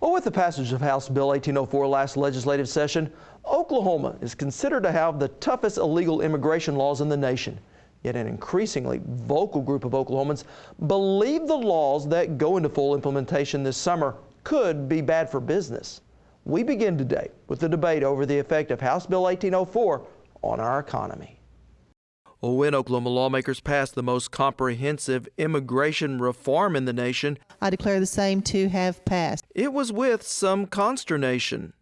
Well, with the passage of House Bill 1804 last legislative session, Oklahoma is considered to have the toughest illegal immigration laws in the nation. Yet an increasingly vocal group of Oklahomans believe the laws that go into full implementation this summer could be bad for business. We begin today with the debate over the effect of House Bill 1804 on our economy. Well, when Oklahoma lawmakers passed the most comprehensive immigration reform in the nation, I declare the same to have passed. it was with some consternation.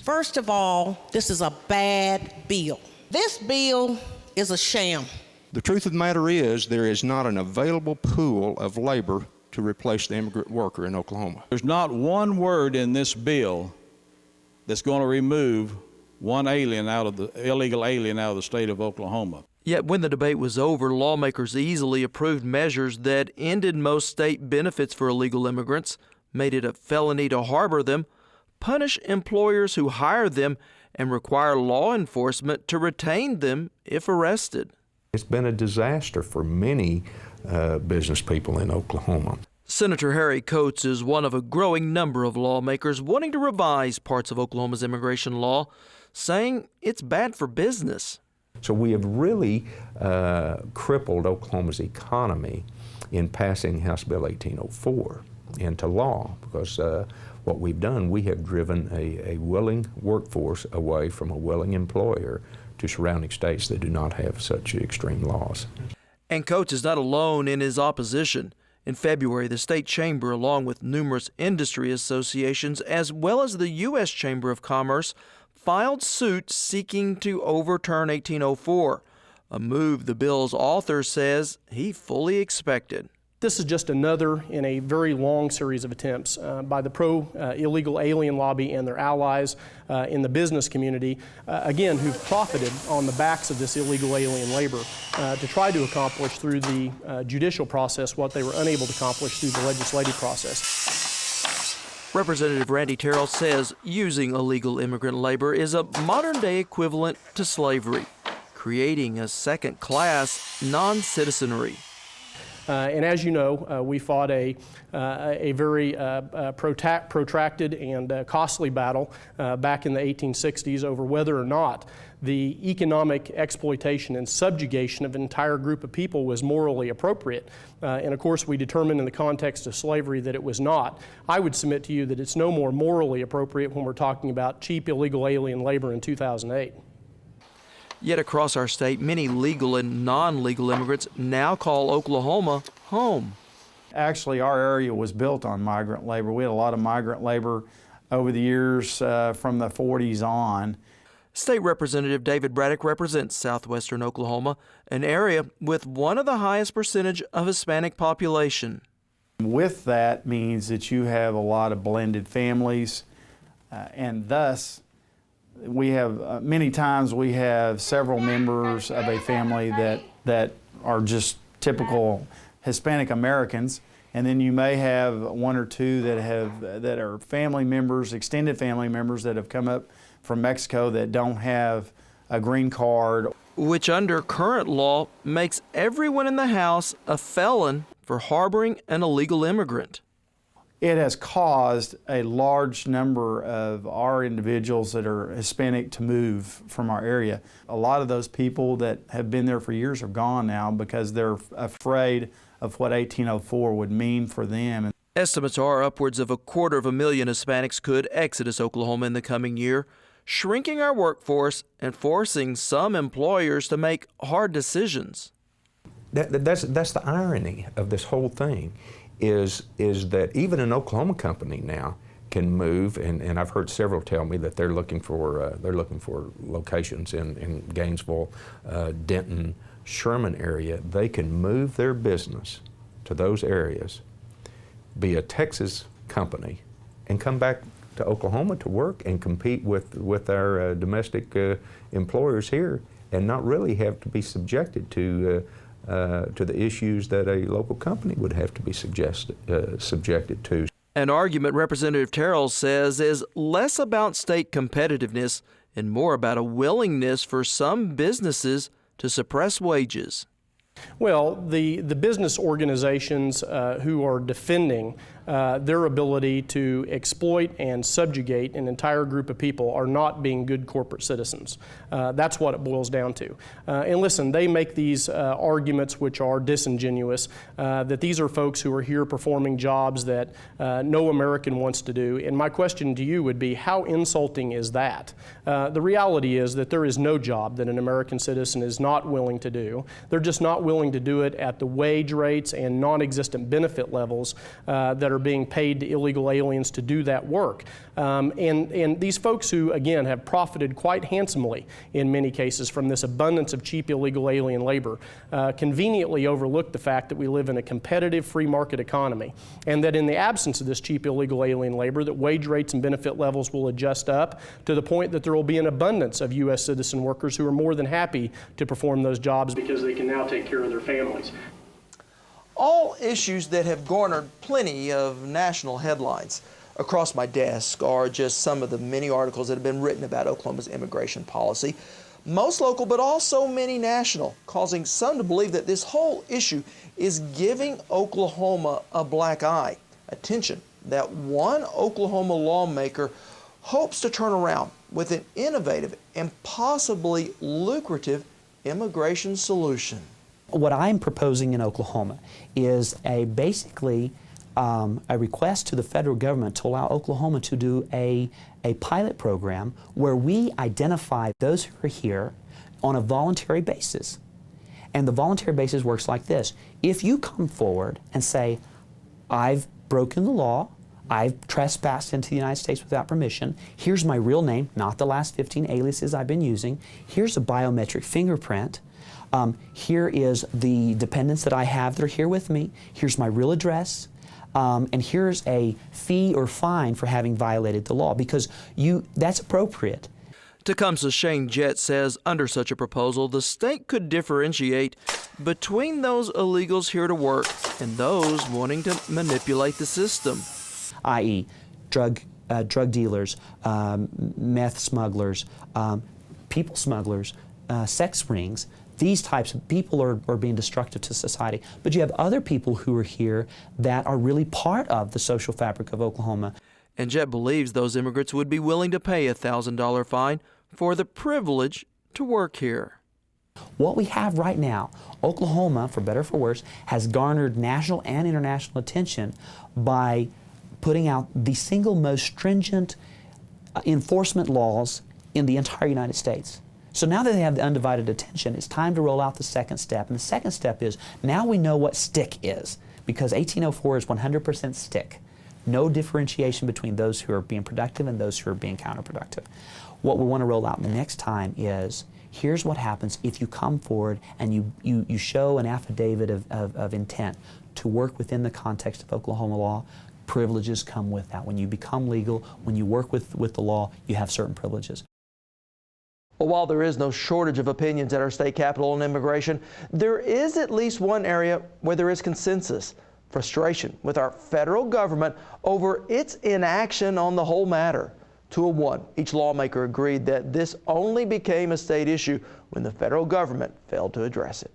First of all, this is a bad bill. This bill is a sham. The truth of the matter is there is not an available pool of labor to replace the immigrant worker in Oklahoma. There's not one word in this bill that's going to remove one illegal alien out of the state of Oklahoma. Yet when the debate was over, lawmakers easily approved measures that ended most state benefits for illegal immigrants, made it a felony to harbor them, punish employers who hire them, and require law enforcement to retain them if arrested. It's been a disaster for many business people in Oklahoma. Senator Harry Coates is one of a growing number of lawmakers wanting to revise parts of Oklahoma's immigration law, saying it's bad for business. So we have really crippled Oklahoma's economy in passing House Bill 1804 into law, because what we've done, we have driven a willing workforce away from a willing employer to surrounding states that do not have such extreme laws. And Coates is not alone in his opposition. In February, the state chamber, along with numerous industry associations, as well as the U.S. Chamber of Commerce, filed suit seeking to overturn 1804, a move the bill's author says he fully expected. This is just another in a very long series of attempts by the pro-illegal alien lobby and their allies in the business community, again, who've profited on the backs of this illegal alien labor to try to accomplish through the judicial process what they were unable to accomplish through the legislative process. Representative Randy Terrell says using illegal immigrant labor is a modern-day equivalent to slavery, creating a second-class non-citizenry. And as you know, we fought a very protracted and costly battle back in the 1860s over whether or not the economic exploitation and subjugation of an entire group of people was morally appropriate. And of course, we determined in the context of slavery that it was not. I would submit to you that it's no more morally appropriate when we're talking about cheap illegal alien labor in 2008. Yet across our state, many legal and non-legal immigrants now call Oklahoma home. Actually, our area was built on migrant labor. We had a lot of migrant labor over the years from the 40s on. State Representative David Braddock represents southwestern Oklahoma, an area with one of the highest percentage of Hispanic population. With that means that you have a lot of blended families, and thus we have, many times we have several members of a family that are just typical Hispanic Americans, and then you may have one or two that are family members, extended family members that have come up from Mexico that don't have a green card. Which under current law makes everyone in the house a felon for harboring an illegal immigrant. It has caused a large number of our individuals that are Hispanic to move from our area. A lot of those people that have been there for years are gone now because they're afraid of what 1804 would mean for them. Estimates are upwards of 250,000 Hispanics could exodus Oklahoma in the coming year, shrinking our workforce and forcing some employers to make hard decisions. That's the irony of this whole thing. Is that even an Oklahoma company now can move, and I've heard several tell me that they're looking for locations in Gainesville, Denton, Sherman area. They can move their business to those areas, be a Texas company, and come back to Oklahoma to work and compete with our domestic employers here, and not really have to be subjected to the issues that a local company would have to be subjected to. An argument Representative Terrell says is less about state competitiveness and more about a willingness for some businesses to suppress wages. Well, the business organizations who are defending their ability to exploit and subjugate an entire group of people are not being good corporate citizens. That's what it boils down to. And listen, they make these arguments which are disingenuous, that these are folks who are here performing jobs that no American wants to do. And my question to you would be, how insulting is that? The reality is that there is no job that an American citizen is not willing to do. They're just not willing to do it at the wage rates and non-existent benefit levels that are being paid to illegal aliens to do that work. And these folks who, again, have profited quite handsomely in many cases from this abundance of cheap illegal alien labor, conveniently overlook the fact that we live in a competitive free market economy, and that in the absence of this cheap illegal alien labor, that wage rates and benefit levels will adjust up to the point that there will be an abundance of U.S. citizen workers who are more than happy to perform those jobs because they can now take care of their families. All issues that have garnered plenty of national headlines. Across my desk are just some of the many articles that have been written about Oklahoma's immigration policy, most local but also many national, causing some to believe that this whole issue is giving Oklahoma a black eye. Attention, that one Oklahoma lawmaker hopes to turn around with an innovative and possibly lucrative immigration solution. What I'm proposing in Oklahoma is basically a request to the federal government to allow Oklahoma to do a pilot program where we identify those who are here on a voluntary basis. And the voluntary basis works like this. If you come forward and say, I've broken the law, I've trespassed into the United States without permission, here's my real name, not the last 15 aliases I've been using, here's a biometric fingerprint, here is the dependents that I have that are here with me, here's my real address, and here's a fee or fine for having violated the law, because that's appropriate. Tecumseh Shane Jett says under such a proposal, the state could differentiate between those illegals here to work and those wanting to manipulate the system. I.e., drug dealers, meth smugglers, people smugglers, sex rings. These types of people are being destructive to society. But you have other people who are here that are really part of the social fabric of Oklahoma. And Jett believes those immigrants would be willing to pay a $1,000 fine for the privilege to work here. What we have right now, Oklahoma, for better or for worse, has garnered national and international attention by putting out the single most stringent enforcement laws in the entire United States. So now that they have the undivided attention, it's time to roll out the second step. And the second step is, now we know what stick is, because 1804 is 100% stick. No differentiation between those who are being productive and those who are being counterproductive. What we want to roll out the next time is, here's what happens if you come forward and you show an affidavit of intent to work within the context of Oklahoma law. Privileges come with that. When you become legal, when you work with the law, you have certain privileges. Well, while there is no shortage of opinions at our state capitol on immigration, there is at least one area where there is consensus: frustration with our federal government over its inaction on the whole matter. 2-1, each lawmaker agreed that this only became a state issue when the federal government failed to address it.